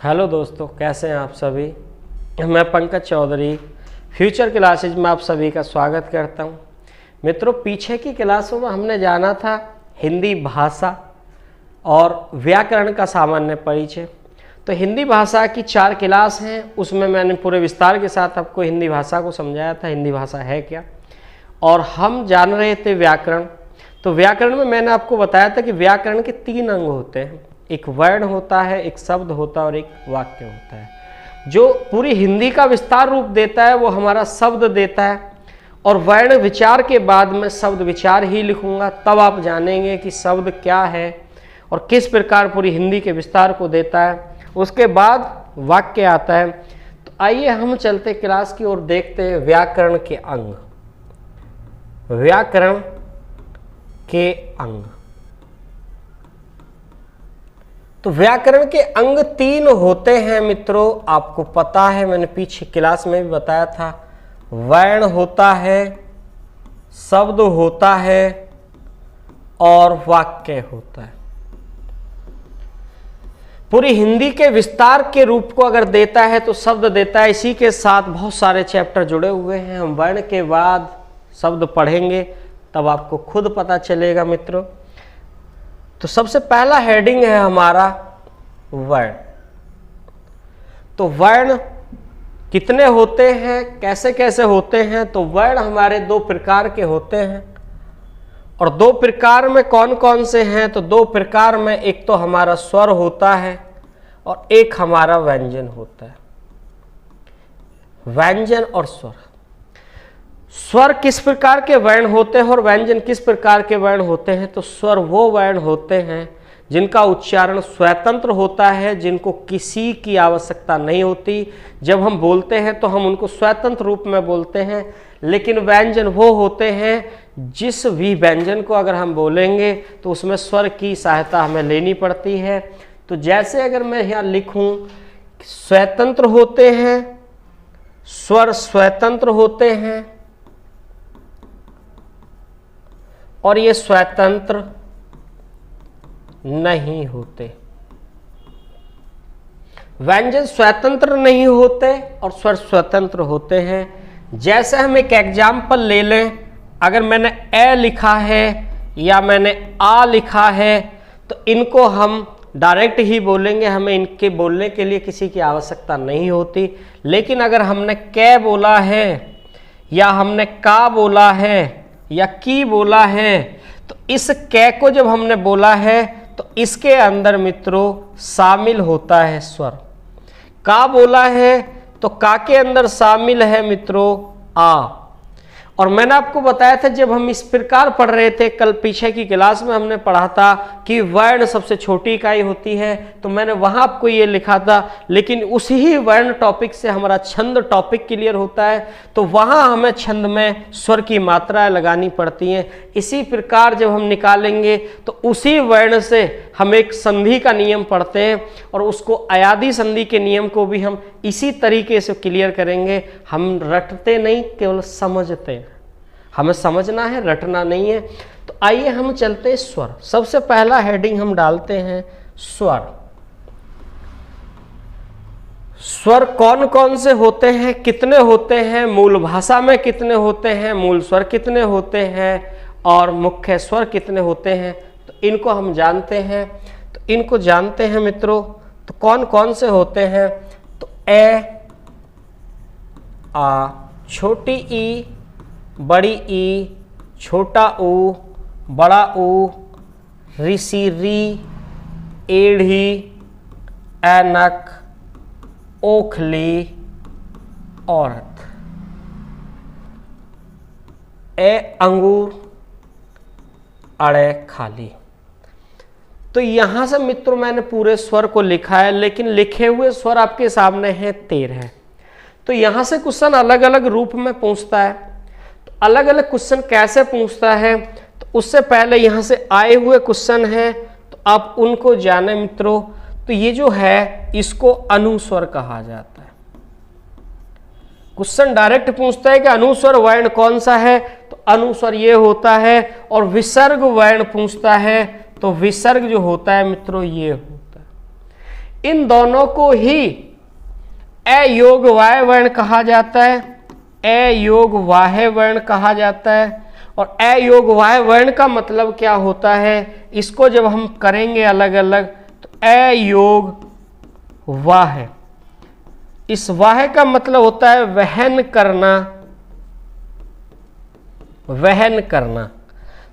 Hello दोस्तों, कैसे हैं आप सभी। मैं पंकज चौधरी फ्यूचर क्लासेज में आप सभी का स्वागत करता हूं। मित्रों, पीछे की क्लासों में हमने जाना था हिंदी भाषा और व्याकरण का सामान्य परिचय। तो हिंदी भाषा की 4 क्लास हैं, उसमें मैंने पूरे विस्तार के साथ आपको हिंदी भाषा को समझाया था, हिंदी भाषा है क्या। और हम जान रहे थे व्याकरण। तो व्याकरण में मैंने आपको बताया था कि व्याकरण के 3 अंग होते हैं, एक वर्ण होता है, एक शब्द होता है और एक वाक्य होता है। जो पूरी हिंदी का विस्तार रूप देता है वो हमारा शब्द देता है, और वर्ण विचार के बाद मैं शब्द विचार ही लिखूंगा, तब आप जानेंगे कि शब्द क्या है और किस प्रकार पूरी हिंदी के विस्तार को देता है। उसके बाद वाक्य आता है। तो आइए हम चलते क्लास की ओर, देखते हैं व्याकरण के अंग। व्याकरण के अंग, तो व्याकरण के अंग 3 होते हैं मित्रों, आपको पता है, मैंने पीछे क्लास में भी बताया था। वर्ण होता है, शब्द होता है और वाक्य होता है। पूरी हिंदी के विस्तार के रूप को अगर देता है तो शब्द देता है, इसी के साथ बहुत सारे चैप्टर जुड़े हुए हैं। हम वर्ण के बाद शब्द पढ़ेंगे, तब आपको खुद पता चलेगा मित्रों। तो सबसे पहला हेडिंग है हमारा वर्ण। तो वर्ण कितने होते हैं, कैसे कैसे होते हैं। तो वर्ण हमारे 2 प्रकार के होते हैं, और 2 प्रकार में कौन कौन से हैं। तो 2 प्रकार में एक तो हमारा स्वर होता है और एक हमारा व्यंजन होता है। व्यंजन और स्वर। स्वर किस प्रकार के वर्ण होते हैं और व्यंजन किस प्रकार के वर्ण होते हैं। तो स्वर वो वर्ण होते हैं जिनका उच्चारण स्वतंत्र होता है, जिनको किसी की आवश्यकता नहीं होती। जब हम बोलते हैं तो हम उनको स्वतंत्र रूप में बोलते हैं। लेकिन व्यंजन वो होते हैं जिस भी व्यंजन को अगर हम बोलेंगे तो उसमें स्वर की सहायता हमें लेनी पड़ती है। तो जैसे अगर मैं यहाँ लिखूं, स्वतंत्र होते हैं, स्वर स्वतंत्र होते हैं और ये स्वतंत्र नहीं होते। व्यंजन स्वतंत्र नहीं होते और स्वर स्वतंत्र होते हैं। जैसे हम एक एग्जाम्पल ले लें, अगर मैंने ए लिखा है या मैंने आ लिखा है तो इनको हम डायरेक्ट ही बोलेंगे, हमें इनके बोलने के लिए किसी की आवश्यकता नहीं होती। लेकिन अगर हमने कै बोला है या हमने का बोला है या की बोला है, तो इस कै को जब हमने बोला है तो इसके अंदर मित्रों शामिल होता है स्वर। का बोला है तो का के अंदर शामिल है मित्रों आ। और मैंने आपको बताया था, जब हम इस प्रकार पढ़ रहे थे कल पीछे की क्लास में, हमने पढ़ा था कि वर्ण सबसे छोटी इकाई होती है, तो मैंने वहां आपको ये लिखा था। लेकिन उसी ही वर्ण टॉपिक से हमारा छंद टॉपिक क्लियर होता है, तो वहां हमें छंद में स्वर की मात्राएं लगानी पड़ती हैं। इसी प्रकार जब हम निकालेंगे तो उसी वर्ण से हम एक संधि का नियम पढ़ते हैं, और उसको अयादी संधि के नियम को भी हम इसी तरीके से क्लियर करेंगे। हम रटते नहीं, केवल समझते हैं। हमें समझना है, रटना नहीं है। तो आइए हम चलते हैं स्वर। सबसे पहला हेडिंग हम डालते हैं स्वर। स्वर कौन कौन से होते हैं, कितने होते हैं, मूल भाषा में कितने होते हैं, मूल स्वर कितने होते हैं और मुख्य स्वर कितने होते हैं, तो इनको हम जानते हैं। तो इनको जानते हैं मित्रों, तो कौन कौन से होते हैं। तो ए, आ, छोटी ई, बड़ी ई, छोटा ऊ, बड़ा ऊ, ऋषि री, एढ़ी, ऐनक, ओखली, औरत। ए अंगूर, अड़े खाली। तो यहां से मित्रों मैंने पूरे स्वर को लिखा है, लेकिन लिखे हुए स्वर आपके सामने हैं 13। तो यहां से क्वेश्चन अलग अलग रूप में पूछता है। तो अलग अलग क्वेश्चन कैसे पूछता है, तो उससे पहले यहां से आए हुए क्वेश्चन हैं, तो आप उनको जाने मित्रों। तो ये जो है इसको अनुस्वर कहा जाता है। क्वेश्चन डायरेक्ट पूछता है कि अनुस्वर वर्ण कौन सा है, तो अनुस्वर ये होता है। और विसर्ग वर्ण पूछता है तो विसर्ग जो होता है मित्रों ये होता है। इन दोनों को ही अयोग वाह्य वर्ण कहा जाता है, अयोग वाह्य वर्ण कहा जाता है। और अयोग वाह्य वर्ण का मतलब क्या होता है, इसको जब हम करेंगे अलग अलग, तो अयोग वाह्य, इस वाह्य का मतलब होता है वहन करना, वहन करना।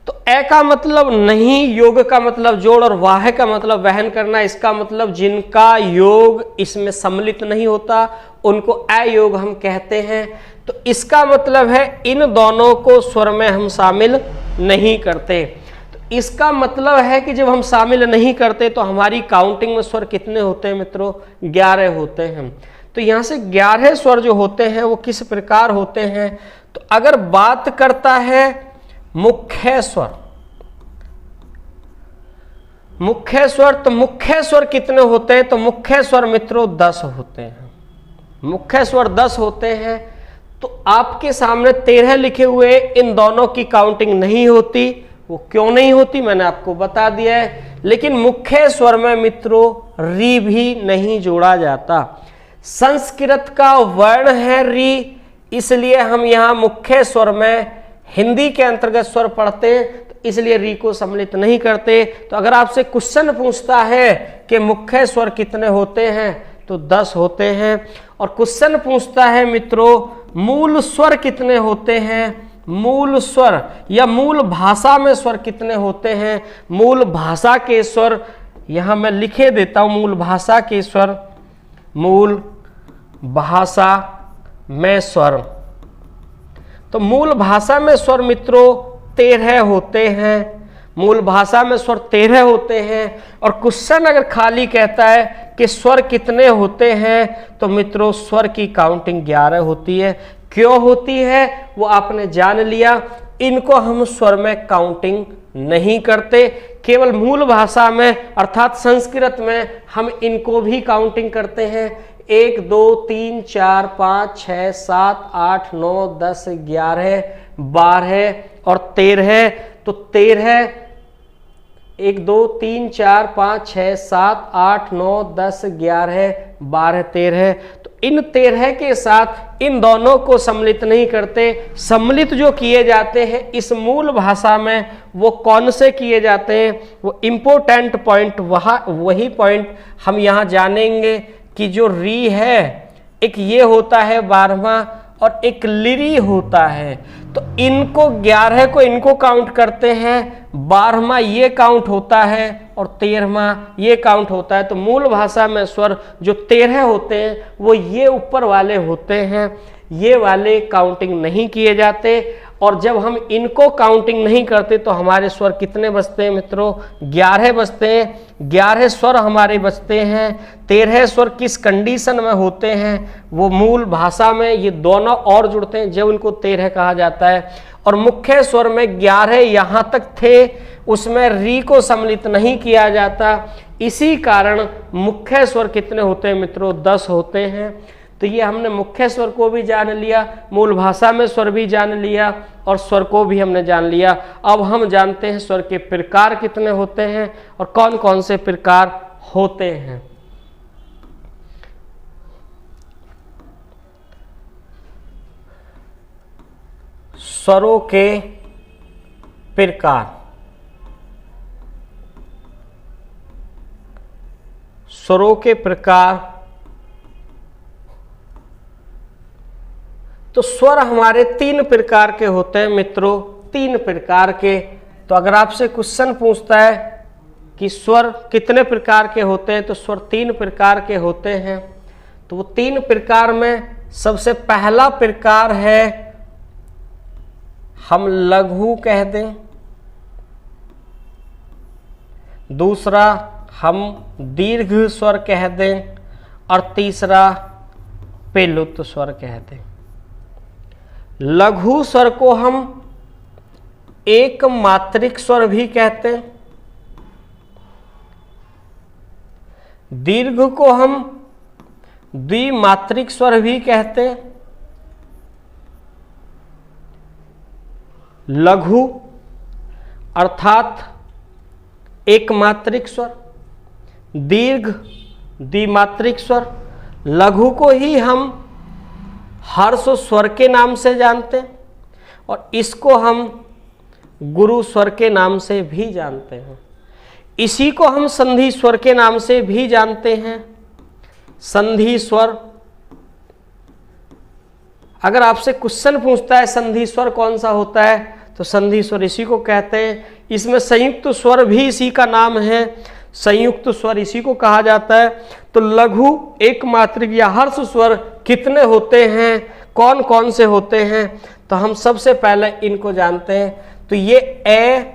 तो अ का मतलब नहीं, योग का मतलब जोड़, और वाह्य का मतलब वहन करना। इसका मतलब जिनका योग इसमें सम्मिलित नहीं होता उनको अयोग हम कहते हैं। तो इसका मतलब है इन दोनों को स्वर में हम शामिल नहीं करते। तो इसका मतलब है कि जब हम शामिल नहीं करते तो हमारी काउंटिंग में स्वर कितने होते हैं मित्रों, 11 होते हैं। तो यहां से 11 स्वर जो होते हैं वो किस प्रकार होते हैं, तो अगर बात करता है मुख्य स्वर, मुख्य स्वर, तो मुख्य स्वर कितने होते हैं, तो मुख्य स्वर मित्रों 10 होते हैं। मुख्य स्वर 10 होते हैं। तो आपके सामने 13 लिखे हुए, इन दोनों की काउंटिंग नहीं होती। वो क्यों नहीं होती मैंने आपको बता दिया है। लेकिन मुख्य स्वर में मित्रों री भी नहीं जोड़ा जाता। संस्कृत का वर्ण है री, इसलिए हम यहां मुख्य स्वर में हिंदी के अंतर्गत स्वर पढ़ते हैं, तो इसलिए री को सम्मिलित नहीं करते। तो अगर आपसे क्वेश्चन पूछता है कि मुख्य स्वर कितने होते हैं, तो 10 होते हैं। और क्वेश्चन पूछता है मित्रों मूल स्वर कितने होते हैं, मूल स्वर या मूल भाषा में स्वर कितने होते हैं, मूल भाषा के स्वर यहां मैं लिखे देता हूं। मूल भाषा के स्वर, मूल भाषा में स्वर, तो मूल भाषा में स्वर मित्रों 13 होते हैं। मूल भाषा में स्वर 13 होते हैं। और क्वेश्चन अगर खाली कहता है कि स्वर कितने होते हैं, तो मित्रों स्वर की काउंटिंग 11 होती है। क्यों होती है वो आपने जान लिया। इनको हम स्वर में काउंटिंग नहीं करते, केवल मूल भाषा में अर्थात संस्कृत में हम इनको भी काउंटिंग करते हैं। 1 2 3 4 5 6 7 8 9 10 11 12 और 13। तो 13 1 2 3 4 5 6 7 8 9 10 11 12 13। तो इन 13 के साथ इन दोनों को सम्मिलित नहीं करते। सम्मिलित जो किए जाते हैं इस मूल भाषा में वो कौन से किए जाते हैं, वो इम्पोर्टेंट पॉइंट वही पॉइंट हम यहाँ जानेंगे कि जो री है एक ये होता है 12वां और एक लिरी होता है। तो इनको 11 को इनको काउंट करते हैं, 12वां ये काउंट होता है और 13वां ये काउंट होता है। तो मूल भाषा में स्वर जो 13 होते हैं वो ये ऊपर वाले होते हैं, ये वाले काउंटिंग नहीं किए जाते। और जब हम इनको काउंटिंग नहीं करते तो हमारे स्वर कितने बचते हैं मित्रों, 11 बचते हैं। 11 स्वर हमारे बचते हैं। 13 स्वर किस कंडीशन में होते हैं, वो मूल भाषा में ये दोनों और जुड़ते हैं जब उनको 13 कहा जाता है। और मुख्य स्वर में 11 यहाँ तक थे, उसमें री को सम्मिलित नहीं किया जाता। इसी कारण मुख्य स्वर कितने होते हैं मित्रों, 10 होते हैं। तो ये हमने मुख्य स्वर को भी जान लिया, मूल भाषा में स्वर भी जान लिया और स्वर को भी हमने जान लिया। अब हम जानते हैं स्वर के प्रकार कितने होते हैं और कौन कौन से प्रकार होते हैं। स्वरों के प्रकार, स्वरों के प्रकार। तो स्वर हमारे 3 प्रकार के होते हैं मित्रों, 3 प्रकार के। तो अगर आपसे क्वेश्चन पूछता है कि स्वर कितने प्रकार के होते हैं, तो स्वर 3 प्रकार के होते हैं। तो वो 3 प्रकार में सबसे पहला प्रकार है हम लघु कह दें, दूसरा हम दीर्घ स्वर कह दें और तीसरा पेलुत स्वर कह दें। लघु स्वर को हम एक मात्रिक स्वर भी कहते हैं, दीर्घ को हम द्विमात्रिक स्वर भी कहते हैं। लघु अर्थात एक मात्रिक स्वर, दीर्घ द्विमात्रिक स्वर। लघु को ही हम हर्ष स्वर के नाम से जानते हैं और इसको हम गुरु स्वर के नाम से भी जानते हैं। इसी को हम संधि स्वर के नाम से भी जानते हैं। संधि स्वर, अगर आपसे क्वेश्चन पूछता है संधि स्वर कौन सा होता है, तो संधि स्वर इसी को कहते हैं। इसमें संयुक्त स्वर भी इसी का नाम है, संयुक्त स्वर इसी को कहा जाता है। तो लघु एक मात्रिक या हर्ष स्वर कितने होते हैं, कौन कौन से होते हैं, तो हम सबसे पहले इनको जानते हैं। तो ये ए,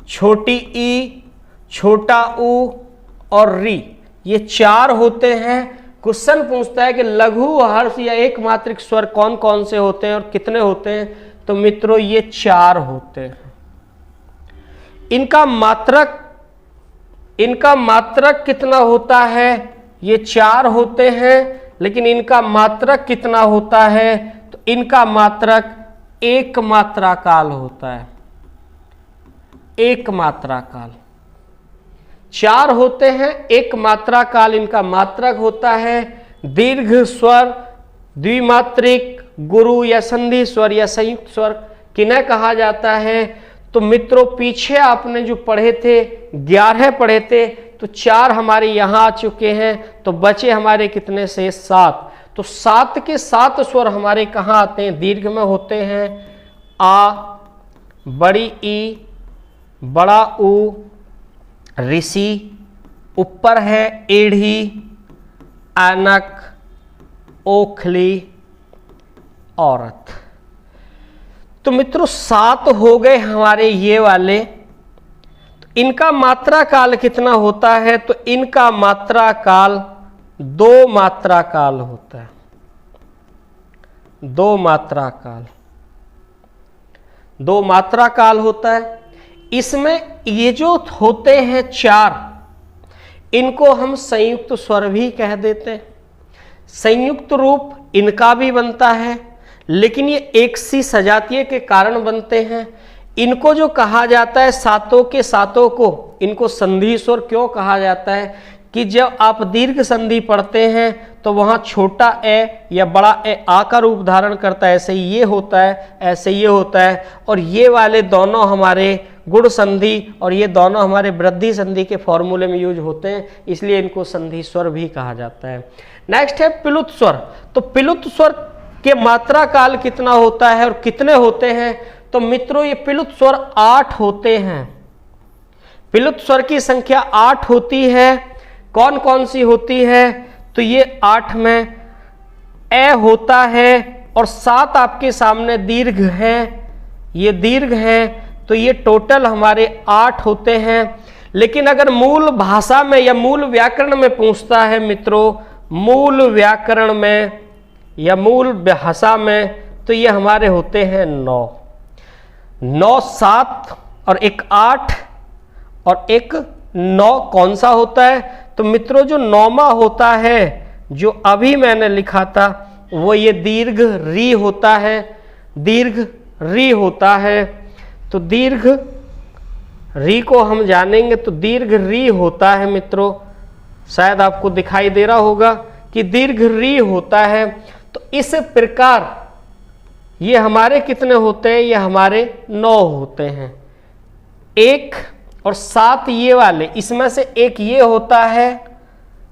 छोटी ई, छोटा ऊ और री, ये 4 होते हैं। क्वेश्चन पूछता है कि लघु हर्ष या एक मात्रिक स्वर कौन कौन से होते हैं और कितने होते हैं, तो मित्रों ये 4 होते हैं। इनका मात्रक कितना होता है, ये 4 होते हैं, लेकिन इनका मात्रक कितना होता है, तो इनका मात्रक एक मात्रा काल होता है। एक मात्रा काल 4 होते हैं, एक मात्रा काल इनका मात्रक होता है। दीर्घ स्वर, द्विमात्रिक, गुरु या संधि स्वर या संयुक्त स्वर किन्हें कहा जाता है, तो मित्रों पीछे आपने जो पढ़े थे 11 पढ़े थे, तो 4 हमारे यहाँ आ चुके हैं, तो बचे हमारे कितने से 7। तो 7 के 7 स्वर हमारे कहाँ आते हैं, दीर्घ में होते हैं। आ, बड़ी ई, बड़ा ऊ, ऋषि, ऊपर है एढ़ी, ऐनक, ओखली, औरत। तो मित्रों 7 हो गए हमारे ये वाले। तो इनका मात्रा काल कितना होता है, तो इनका मात्रा काल 2 मात्रा काल होता है। 2 मात्रा काल, 2 मात्रा काल होता है। इसमें ये जो होते हैं 4, इनको हम संयुक्त स्वर भी कह देते हैं। संयुक्त रूप इनका भी बनता है, लेकिन ये एक सी सजातीय के कारण बनते हैं। इनको जो कहा जाता है 7 के 7 को, इनको संधि स्वर क्यों कहा जाता है, कि जब आप दीर्घ संधि पढ़ते हैं तो वहाँ छोटा ए या बड़ा ए आ का रूप धारण करता है। ऐसे ये होता है, ऐसे ये होता है, और ये वाले दोनों हमारे गुण संधि और ये दोनों हमारे वृद्धि संधि के फॉर्मूले में यूज होते हैं, इसलिए इनको संधि स्वर भी कहा जाता है। नेक्स्ट है पिलुत स्वर। तो पिलुत स्वर के मात्रा काल कितना होता है और कितने होते हैं, तो मित्रों ये पिलुत स्वर 8 होते हैं। पिलुत स्वर की संख्या 8 होती है। कौन कौन सी होती है, तो ये 8 में ए होता है और 7 आपके सामने दीर्घ हैं, ये दीर्घ हैं, तो ये टोटल हमारे 8 होते हैं। लेकिन अगर मूल भाषा में या मूल व्याकरण में पूछता है मित्रों, मूल व्याकरण में या मूल भाषा में, तो ये हमारे होते हैं 9। 9 7 और एक 8 और एक 9 कौन सा होता है, तो मित्रों जो 9वां होता है, जो अभी मैंने लिखा था, वो ये दीर्घ री होता है। दीर्घ री होता है, तो दीर्घ री को हम जानेंगे। तो दीर्घ री होता है मित्रों, शायद आपको दिखाई दे रहा होगा कि दीर्घ री होता है। तो इस प्रकार ये हमारे कितने होते हैं, ये हमारे 9 होते हैं। 1 और 7 ये वाले, इसमें से एक ये होता है,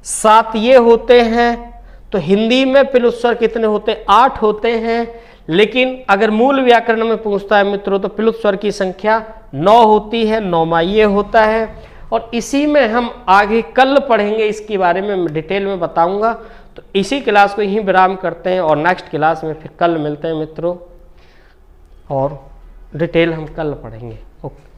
7 ये होते हैं। तो हिंदी में पिलुत स्वर कितने होते हैं, 8 होते हैं। लेकिन अगर मूल व्याकरण में पूछता है मित्रों, तो पिलुत स्वर की संख्या 9 होती है। 9वां ये होता है, और इसी में हम आगे कल पढ़ेंगे, इसके बारे में डिटेल में बताऊंगा। तो इसी क्लास को यहीं विराम करते हैं और नेक्स्ट क्लास में फिर कल मिलते हैं मित्रों, और डिटेल हम कल पढ़ेंगे। ओके।